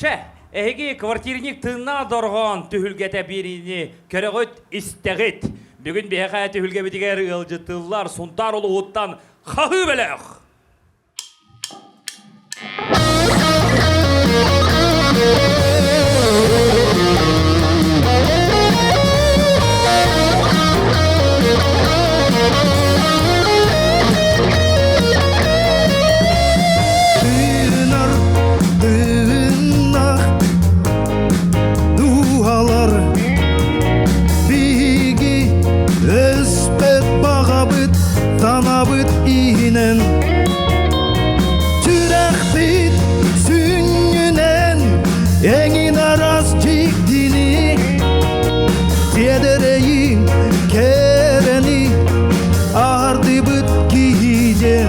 Че, эги квартирник тынна доргон түһүлгете бирини көрөгөт истегит. Бүгүн беха түһүлге битигер ылжытыллар сунтар улуттан хахы белек. Engin aras çiktini Tedereyin kereni Ardı bıt giyeceğim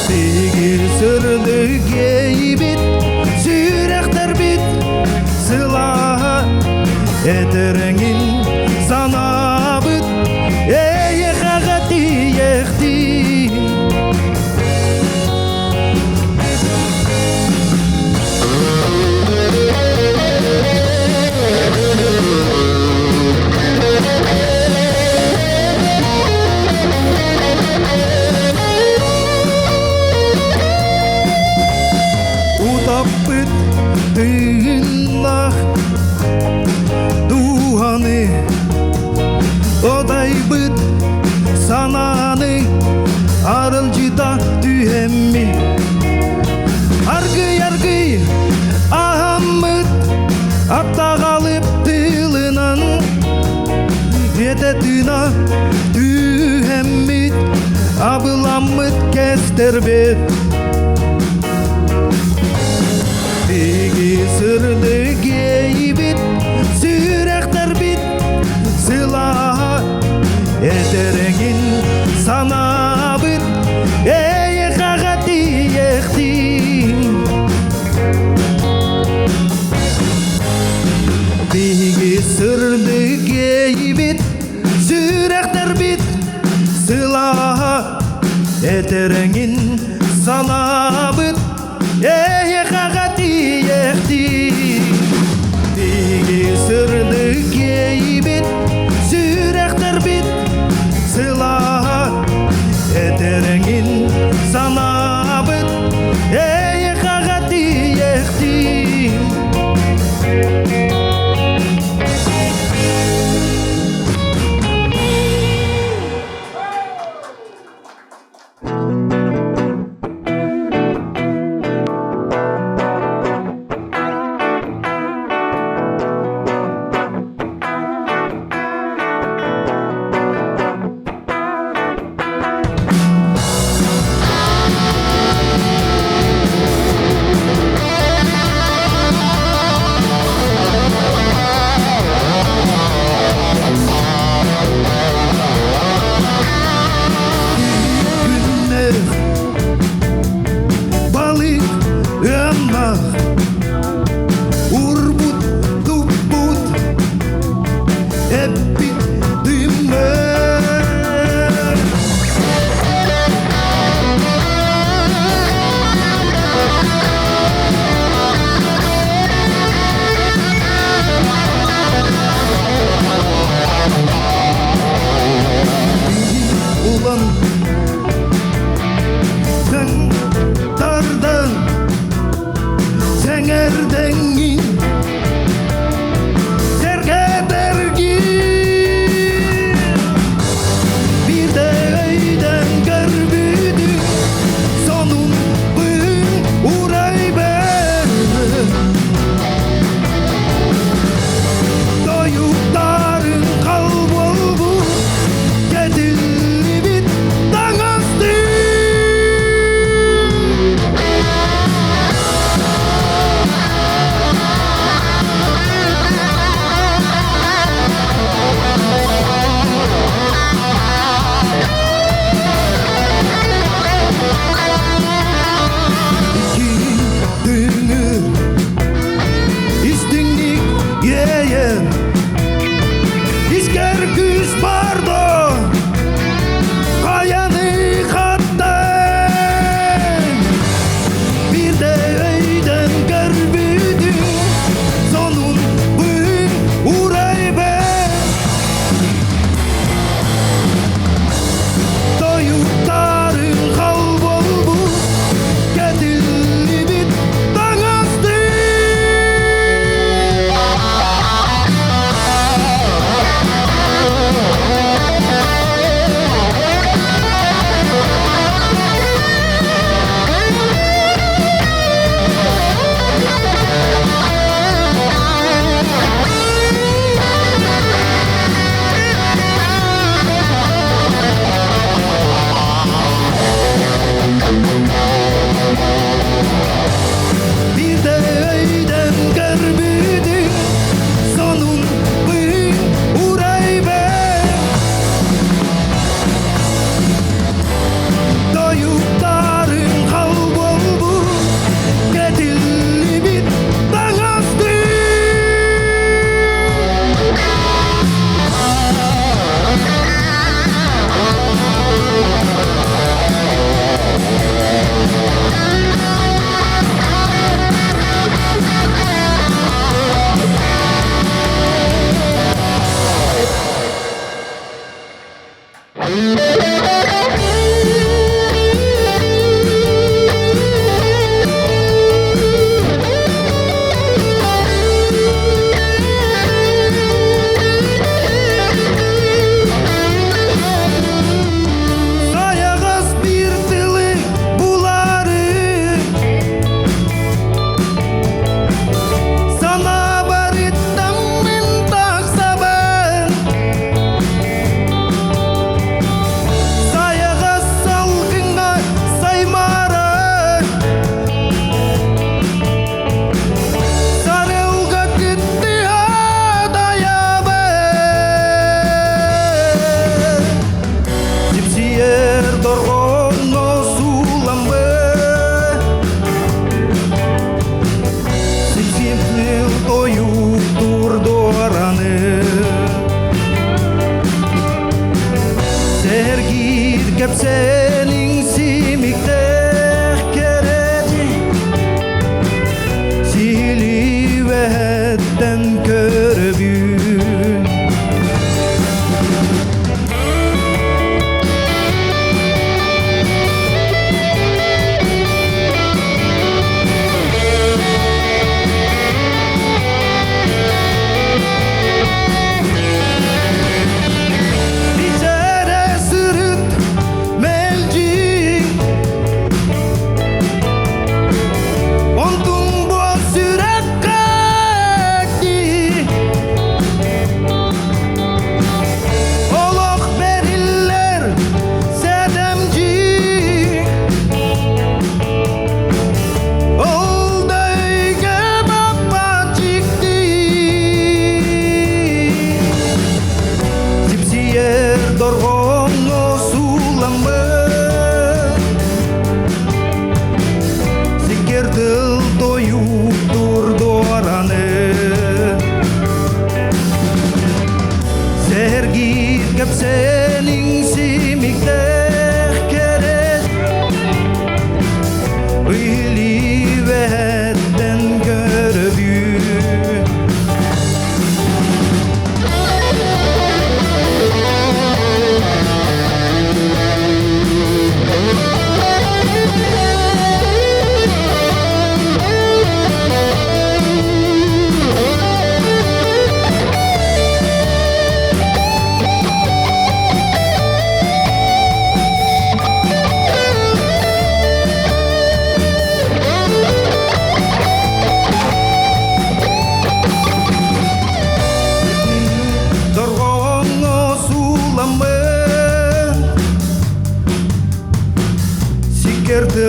Sigir sırdı geybit Sürekter bit Sılaha Eterengin sana bıt Eye kagati yekti Utapıt tığınlak duhanı Oday bıt sananı Arılcıda dühemmi Argı yargı ahammıt Atta kalıp tığılınan Yedetına dühemmit Abılammıt kesterbet Digi sırdı geybit Sürekter bit Sılaha Eterengin sana bit Eye kagati yektim Digi sırdı geybit Sürekter bit Sılaha Eterengin sana bit Eye kagati yekti Digi sırdı geybit Sürekter bit Sılaha Eterengin sana bit Eye kagati yekti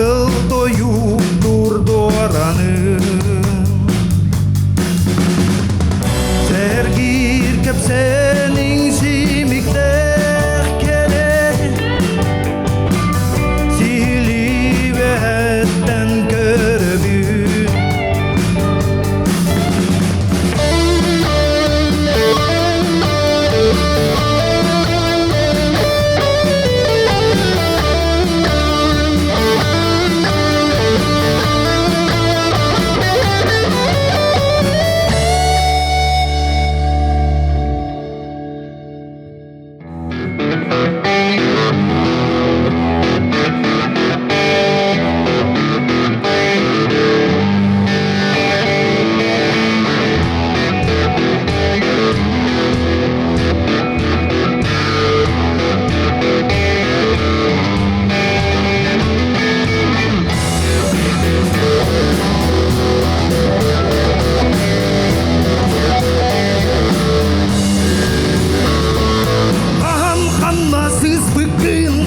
жылтоюп турду араным Сергиркеп сенин симиктех келе Силиветтен көрбүн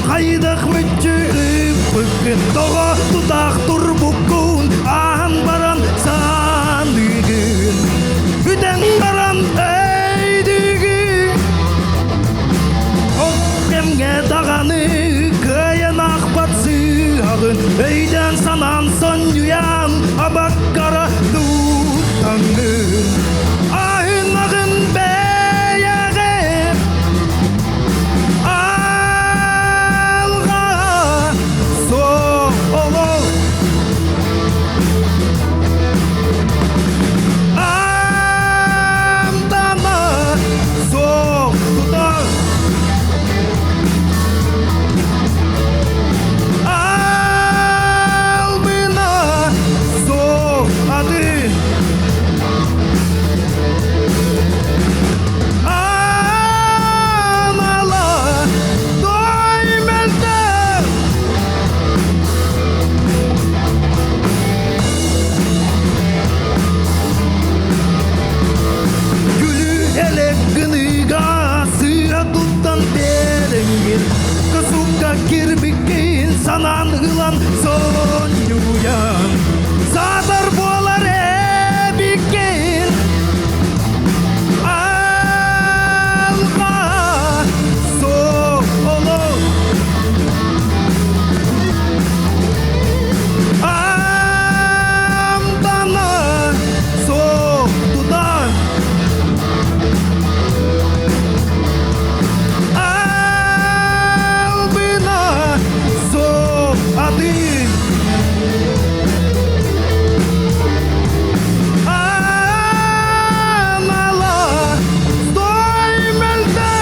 Хайдах мүтчігіп бүкін Тоға тұтақ тұр бүкін Ағын баран сандығын Үтен баран әйдігін Оттемге тағаны Кайын ақпат сығағын Өйден санан сон юян Абаққара тұттаңын Ағын ағын бәйәғіп Kirbikin sanan hılan son yuyan Zadar bolar ebikin Alga solo Amdana so tutan Один Анала Стой мельте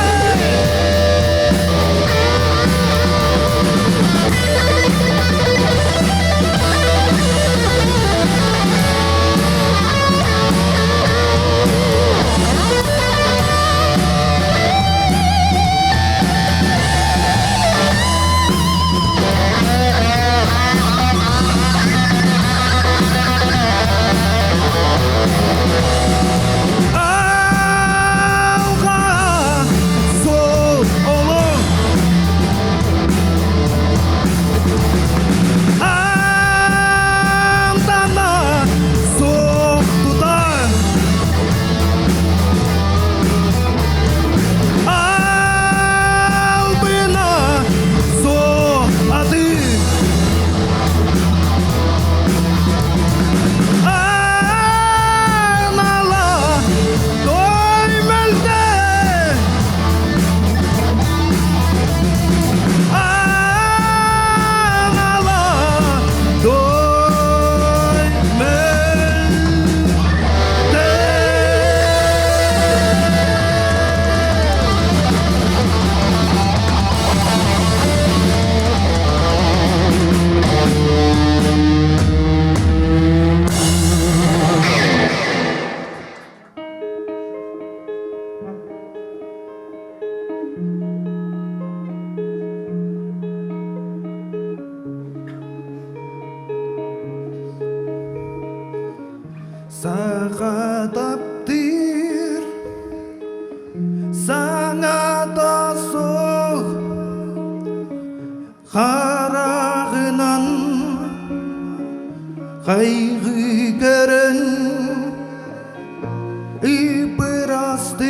Сағатаптыр Саңа тасу Қарағынан Kaygı gören ıpırastı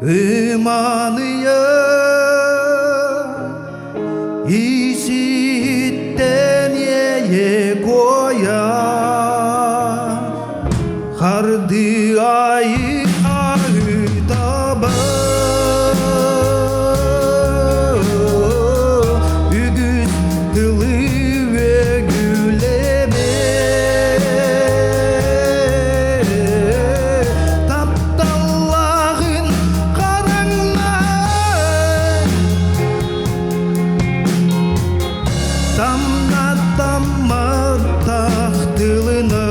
Imanıya işitten yeye koya Kardı ayı ağıtaba Ügüz dılı ve güleme Tapdallağın karanlığa Damla damla tahtılına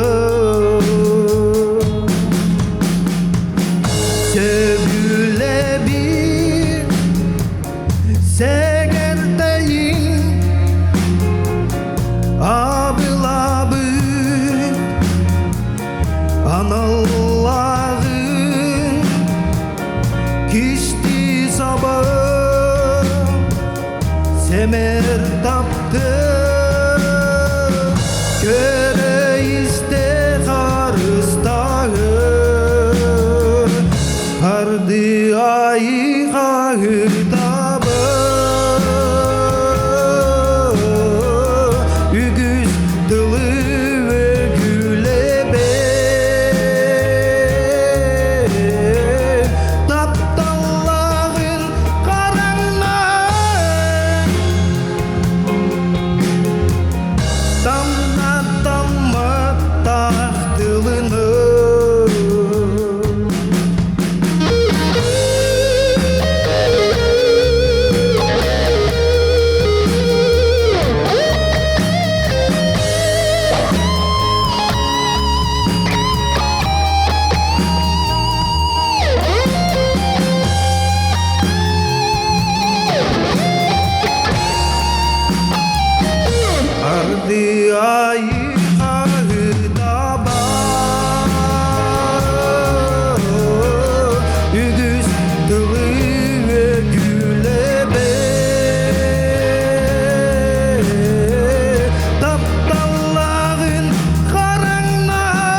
Sevgüle bir segerdeyin Abıl abıl Analağın kişti sabah Semer taptı Göre iste karıstağı Kardı ayı ağıtaba Ügüz dılı ve gülebe Tapdallağın karanlığa Damla damla tahtılını Kardı ayı ağıtaba Ügüz dılı ve gülebe Tapdallağın karanlığa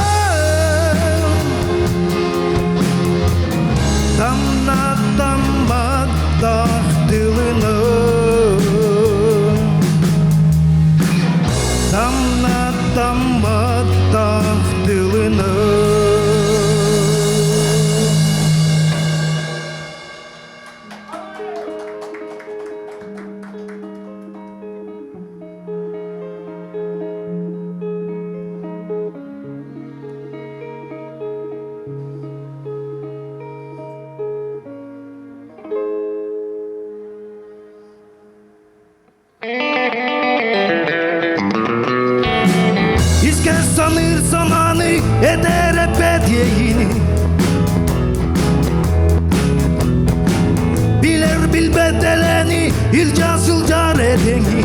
Damla damla tahtılını Damla damla tahtılını İsker sanır zamanı eder ebediyini Bilir bilbedeleni ilca sılcar edeni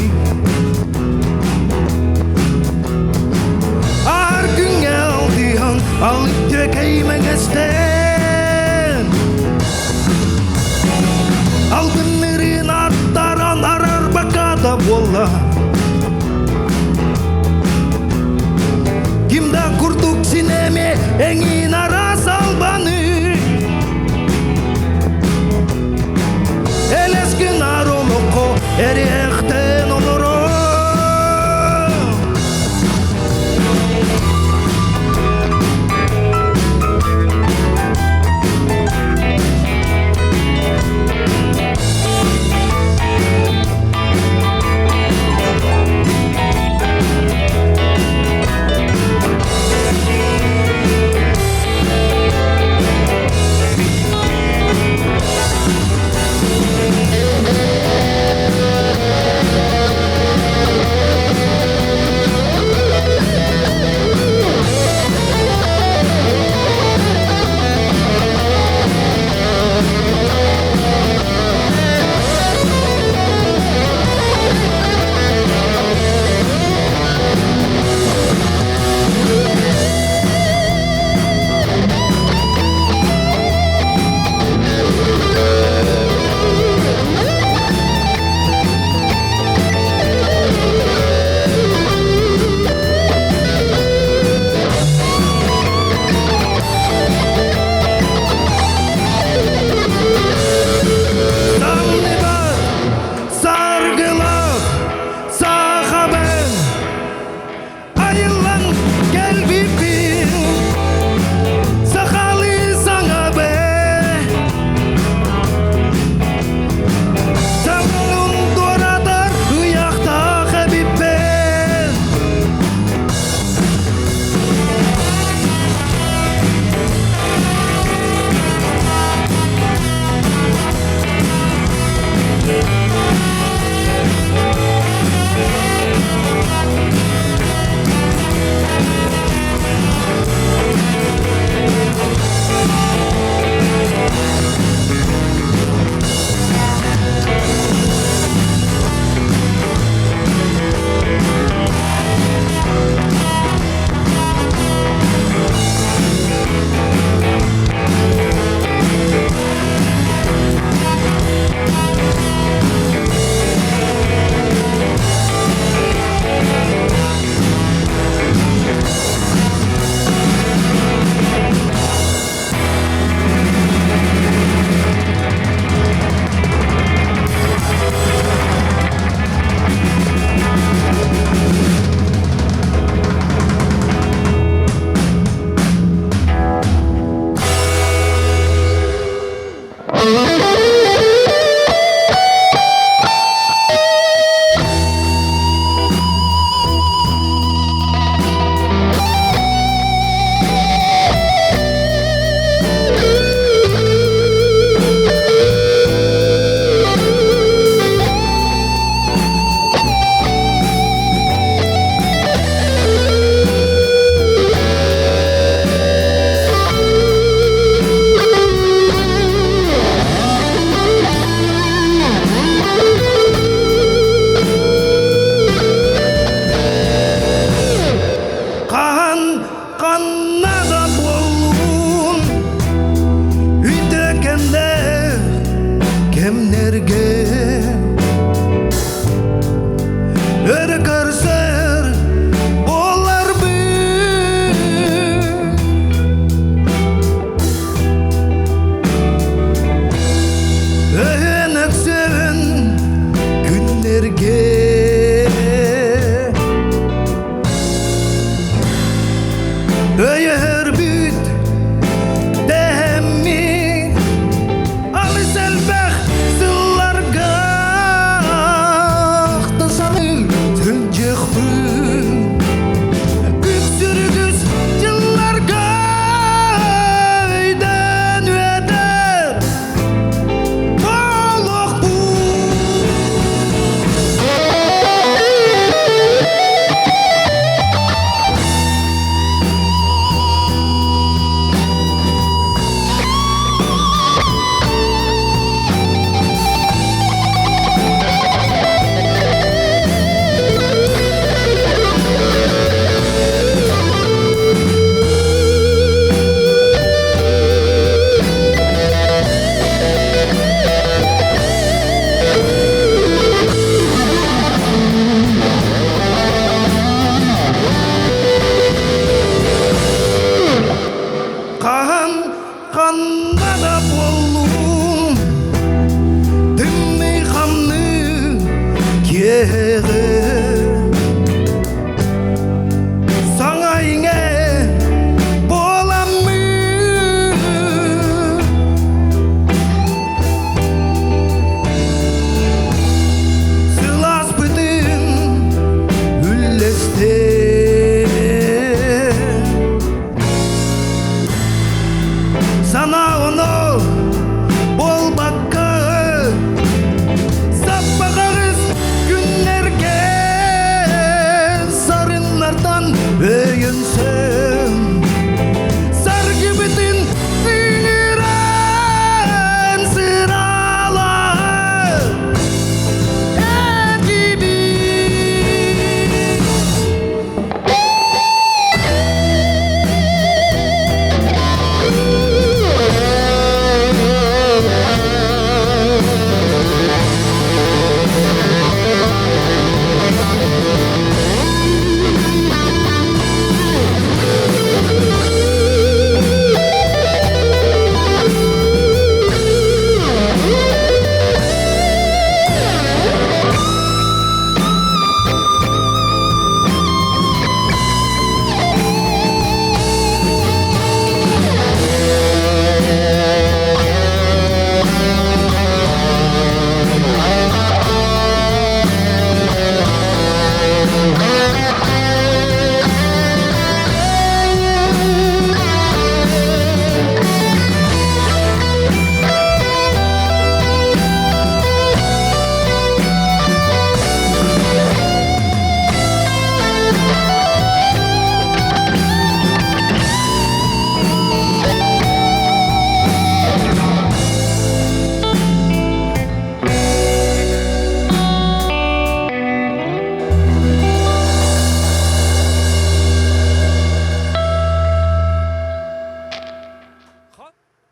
Ağır gün geldi han alıp dökeymen esten Algınların arttaran arar bakada bolla Kimda kurduk sinemi engin ara salbanı Eleskin aroloko eriyekten oloro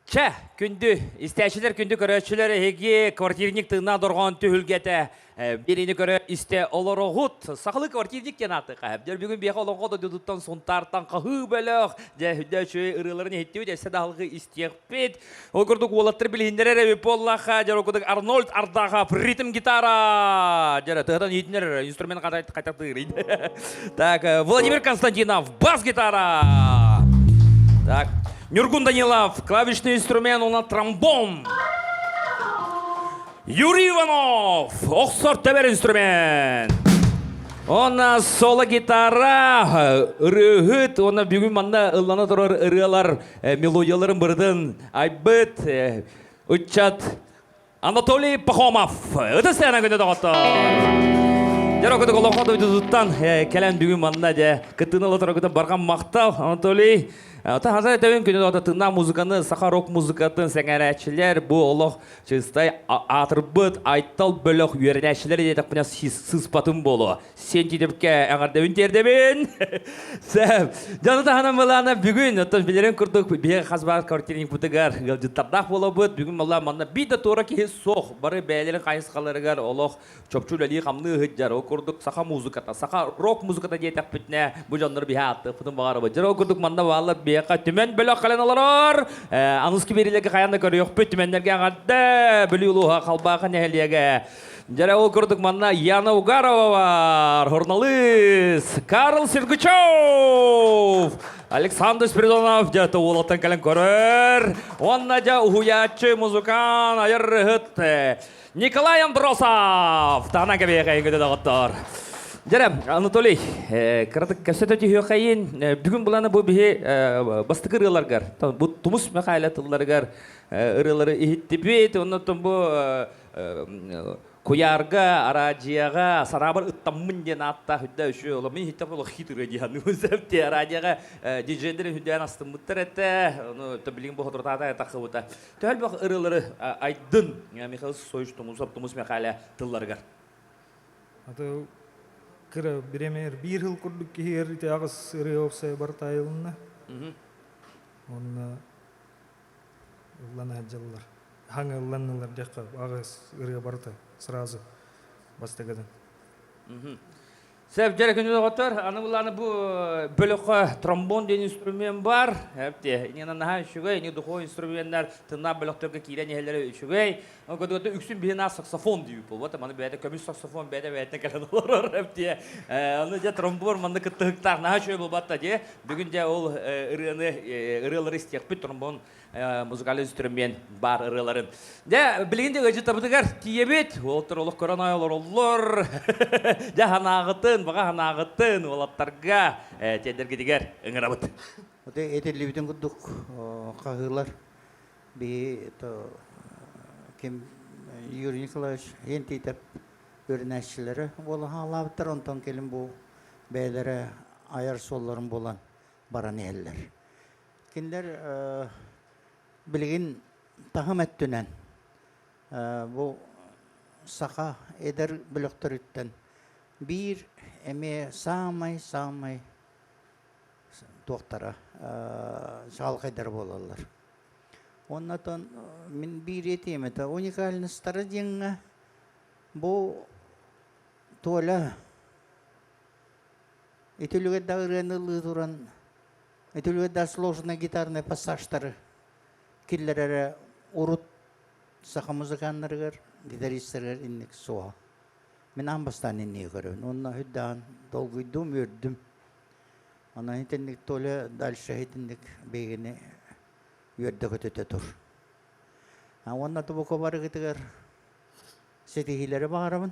Че, күнді, істәшілер күнді көрәтшілер еге квартирник тыңна дұрған түхілгеті. Берені көрі істе олар оғыт. Сақылы квартирник кен аты қағып. Дер бүгін бейқа оланға да дұдыттан сонтартан қағы бөліқ. Дәхүдді шөй ұрыларын еттеу де сәдалғы істеқ бет. Ол көрдік олаттыр білгендері өп олаға. Дер оқыдық Арнольд Ардаға ритм гитара. Дер тұғыдан етінер инструмент қайтақты. Так, Владимир Константинов, бас-гитара. Так, Нюргун Данилов, клавишный инструмент, он тромбон. Юрий Иванов, оксор тебер инструмент. Он соло-гитара, рыгыт, он бүгін манда ыллана тұрар ырылар, мелодияларын бірден айбыт, ұтчат Анатолий Пахомов. Үті сәйіна күнді дағатты. Жар оқыды қолаққа дойдызыттан, кәлән бүгін манда күттіні латырағыдан барған мақтал, Анатолий. Та хазар тәуін күні дағатты тыңна музыканы, сақа рок музыкатын сәңәрәтшілер, бұл олық чыстай атырбыт, айттал бөлік үйерінәтшілер едек бұна сыспатын болу. Сен тедіпке әңірді үнтердебін. Сәп, жаныта ханам баланы бүгін, өттін білерін күрдік, бейі қазбар квартирин бұтығар, жыттардақ болу бұд, бүгін баланы манда бейді тура кейі соқ, бары бәлерін қайысқаларығар, олық чөпчүл әлі қамны ғыджар, о күрдік сақа музыката, сақа рок музыката дейдек бүтіне, бұл жанлар бейі атты, бұтын бағары бұд. Жар о күрдік манда балы бейіқа түмен бөлік қалан олар, анысқы берілігі қаянда көрі өқ бүт түменлерге аңадды, білі ұлуға қалбақы нәхеліге. Жара ол күрдік манна Яна Угарова бар, журналист Карл Сергучев, Александр Спиридонов, жаты олаттан кәлін көрір, онна жа ұхуятчы музыкан айыр ғыт, Николай Андросов, тағына кәбейе қайын көді дағыттар. Жара, Анатолий, кірдік кәсет өте қайын, бүгін бұланы бұл біге бастық ұрыларғар, бұл тұмыс мәқайлатыларғар ұрылары ехетті бет, оннатын бұл Куярга, арадияға, сарабар ұттамын ден атта хүдді үші олы. Мен хиттап олы хит ұрадияны өзәпте арадияға диджендері хүдден астын мұттыр әтті. Оны білген бұл құдыртада әтақы бұта. Тәл бақ ұрылары айдын. Михаил Сойш тұмыз мәқайлы тылларғар. Аты кірі біремер бір жыл күрдік кейер ағыз ұры опсай бар тайылына. Оны ұлланы әджалылар. Хаңы ұлланылар жаққа ағыз ұры барды. Сразу бастыгадын. Сәп жәрі күнді ғоттар, аны бұланы бұл бөліққа тромбон ден инструмент бар. Әпте, нені наға үшігей, нені дұқой инструменттер, тыңна бөліқтөрге кейлен ехелері үшігей. Көді үксін бейіна саксофон дейі бұл. Маны бәді көміс саксофон бәді бәдіне кәлін олар, әпте. Оны жа тромбон, маны күттіғықтар наға үшігей бұл батта де. Бүгін жа ол ұрылары істек бүт тромбон музыкалы инструмент бар ұрыларын. Жа, білгенде өжі табытығар тиебет, олтыр олық коронайолар олар. Жа ханағытын, баға ханағытын, олаттарға тендерге дегер ұңырабыт. Оте етерлебітін күдік қағылар. Кем Юрий Николаевич ентейтіп өрінәшілері. Ол ғалабыттар онтан келім бұл бәйлері аяр солларын болан баран әлілер. Кендер білген тағым әттінен бұл сақа едер біліқтір үттен бір әме самай тоқтара жалғайдар болалар. Оннатон мен бір етем, это уникальностары денгі бұл тола етілігі дағырғанылы тұран етілігі да сложный гитарный пассажтары киллерere урут саха музыканнарыгар, гитаристлерге инник суа. Мен амбастан инник көрөм. Онна хүддан долгуйдум өрдүм. Ана хитинник толе дальше хитинник бегини өрдө көтөтө тур. Онна тубуко барыгытыгар сетихилери багарамын.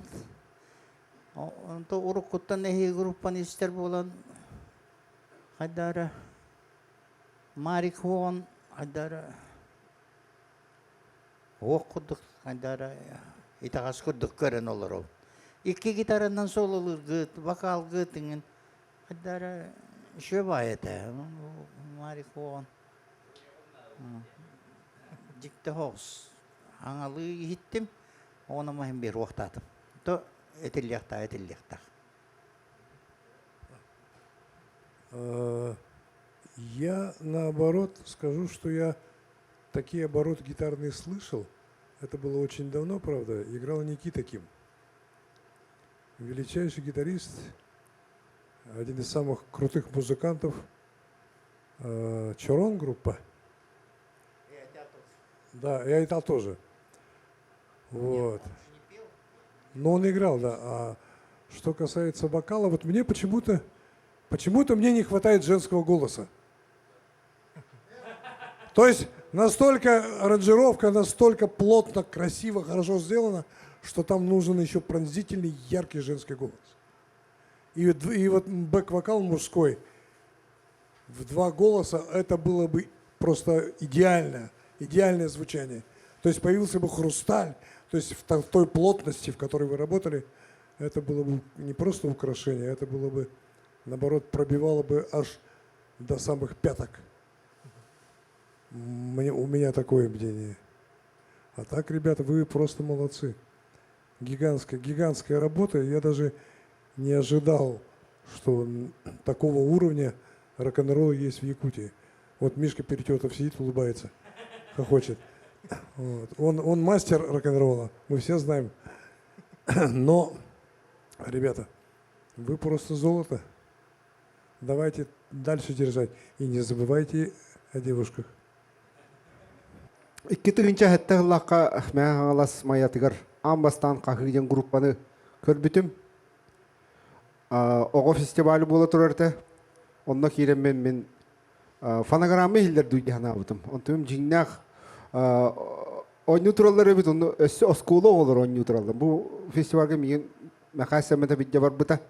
Онто уруккуттан эхи группан истер болан хайдара Марик Хуан хайдара оқыдық, қандары итағас күрдік көрін олар ол. Икі гитараннан солылыр ғыт, вокал ғытыңын, қандары шөп айыты. Марик оған. Жікті хоғыз. Аңалы еттім, оны мәхін бер оқтадым. То этілияқта. Я, наоборот, скажу, что я такие обороты гитарные слышал. Это было очень давно, правда. Играл Никита Ким. Величайший гитарист, один из самых крутых музыкантов. Чорон группа. Да, я это тоже. Вот. Но он играл, да. А что касается вокала, вот мне почему-то мне не хватает женского голоса. То есть настолько аранжировка, настолько плотно, красиво, хорошо сделана, что там нужен еще пронзительный, яркий женский голос. И вот бэк-вокал мужской в 2 голоса, это было бы просто идеальное звучание. То есть появился бы хрусталь, то есть в той плотности, в которой вы работали, это было бы не просто украшение, это было бы, наоборот, пробивало бы аж до самых пяток. У меня такое мнение. А так, ребята, вы просто молодцы. Гигантская работа. Я даже не ожидал, что такого уровня рок-н-ролла есть в Якутии. Вот Мишка Перететов сидит, улыбается, хохочет. Вот. Он мастер рок-н-ролла, мы все знаем. Но, ребята, вы просто золото. Давайте дальше держать. И не забывайте о девушках. Икки тыгынча хэтте хыллаққа мәң алас маятыгар амбастан қағыден группаны көрбітім. Оғы фестивалі бола тұрарты. Онна кейрен мен фонограммы хилдер дуйды хана бұтым. Онтым жиннақ ойны тұралар өбіт, оны өссі осколы олар ойны тұралар. Бұл фестивальға мен мәқасымыда бітте бар бұта.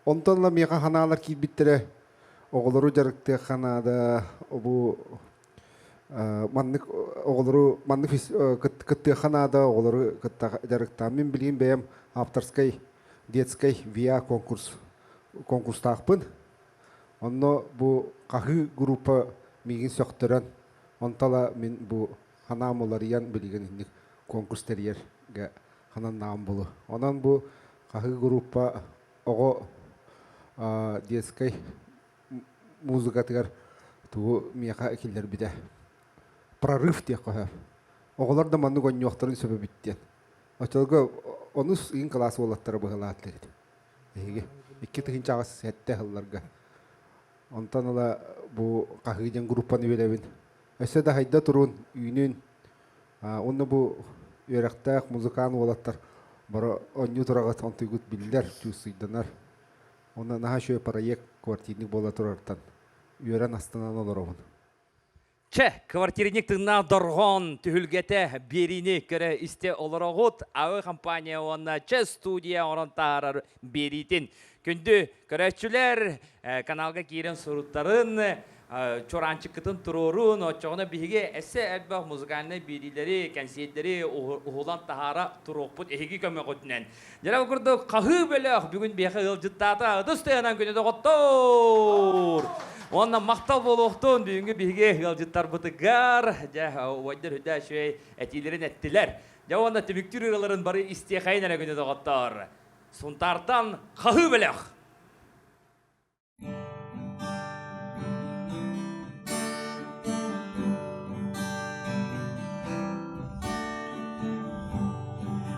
Онтанла меға ханалар кейбіттері оғылару жарықты ханада бұл маннык оғылару маннык кытты ханада оғылару кытта жарықта. Мен білген бәйім авторскай, детскай виа конкурстақпын. Онно бұл қағы группа меген сөқтірін. Онтала мен бұл ханамылариян білген конкурстерерге ханан наам болу. Онан бұл қағы группа оғы детскай музыкатығар туғы мияқа әкелдер біде. Прорыв тек қоя. Оғылар да манны гоньоқтарын сөбі біттен. Очалғы оны ең классы олаттары бұғыла атлет. Икки тығынча ағыз сәтті ғылларға. Онтан ола бұл қағыден группаны белебін. Өсі да хайда тұруын үйінен. Оны бұл өріқтақ музыканы олаттар. Бары онны тұрағат онтығыт білдер, чүсүйдінар. Оны наға шөй проект квартирник бола тұрартан. Үйерен астынан олар оғын. Че, квартирник тыңна доргон түхілгеті беріне көрі істе оларағыт ауы компания онна че студия орантарар беритін. Күнді көрәтшілер каналға кейрен сұруттарын, чоранчы кытын тұрурун, очоғына бігі әсі әлбақ музыкальны берилері, концерттері ұғылан тахара тұруқпыт әйгі көмі қөтінен. Жара күрді қағы бөліқ бүгін бейхі ғылжыттаты ұдыстығынан күнеді қоттур. Онна мақтал болуқтың бүгінгі бігі ғылжыттар бұтығар, ойдыр үдә шөй әтилерін әттілер. Онна түміктір ұрыларын бары істеқайын әрі күнеді қоттур. Сұнтартан қағы бөліқ.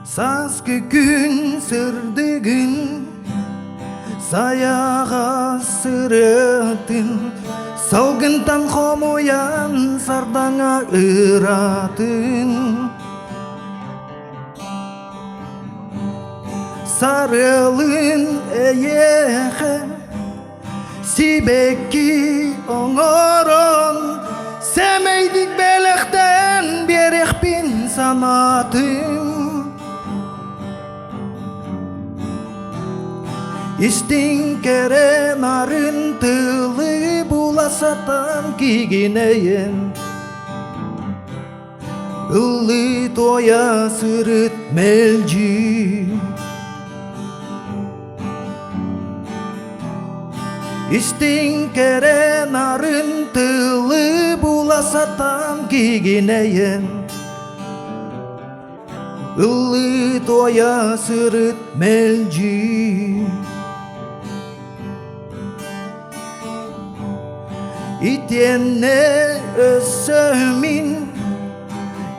Сазгы күн сырдыгын саяға сырытын Саугынтан хомуян сардаңа ыратын Sarılın eyeğe Sibekki oңорон Semeydik belekten berek bin sanatım İstin kere narıntılı bulasatan kigineyim Illı toya sırıt melci İstin kere narıntılı bulasatan kigineyim Illı toya sırıt melci İtenne özsömin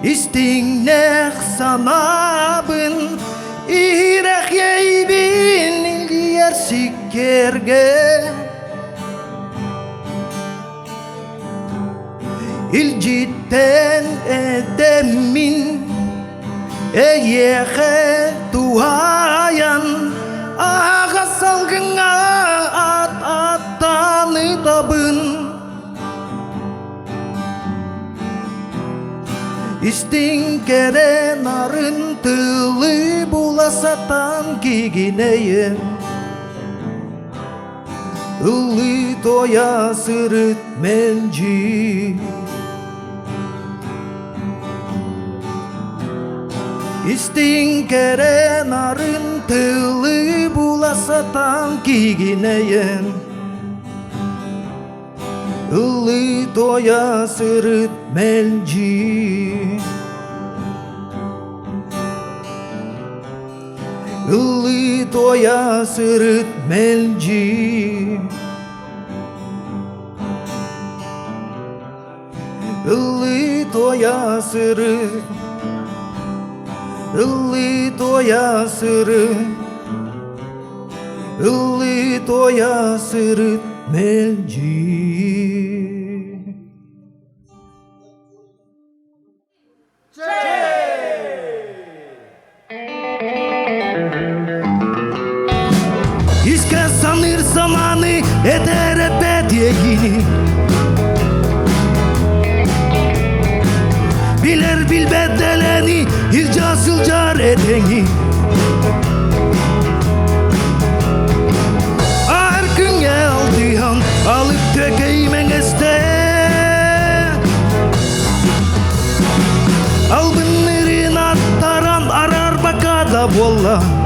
İstinnek sanabın İrek yeybin İlgiyer sikkerge İlcitten edemin Eyehe duhayan Ağa salgına attanı tabın İstinkere narıntılı bulasatan gigineye Illı toya sırıt menci İstinkere narıntılı bulasatan gigineye Illı toya sırıt menci Illı toya sırıt menci Illı toya sırıt Illı toya sırıt Illı toya sırıt menci İske sanır zamanı eder bediyini Biler bil bedeleni ilca sılcar edeni Arkın geldihan alıp dökeymen este Albınların attaran arar bakada bolla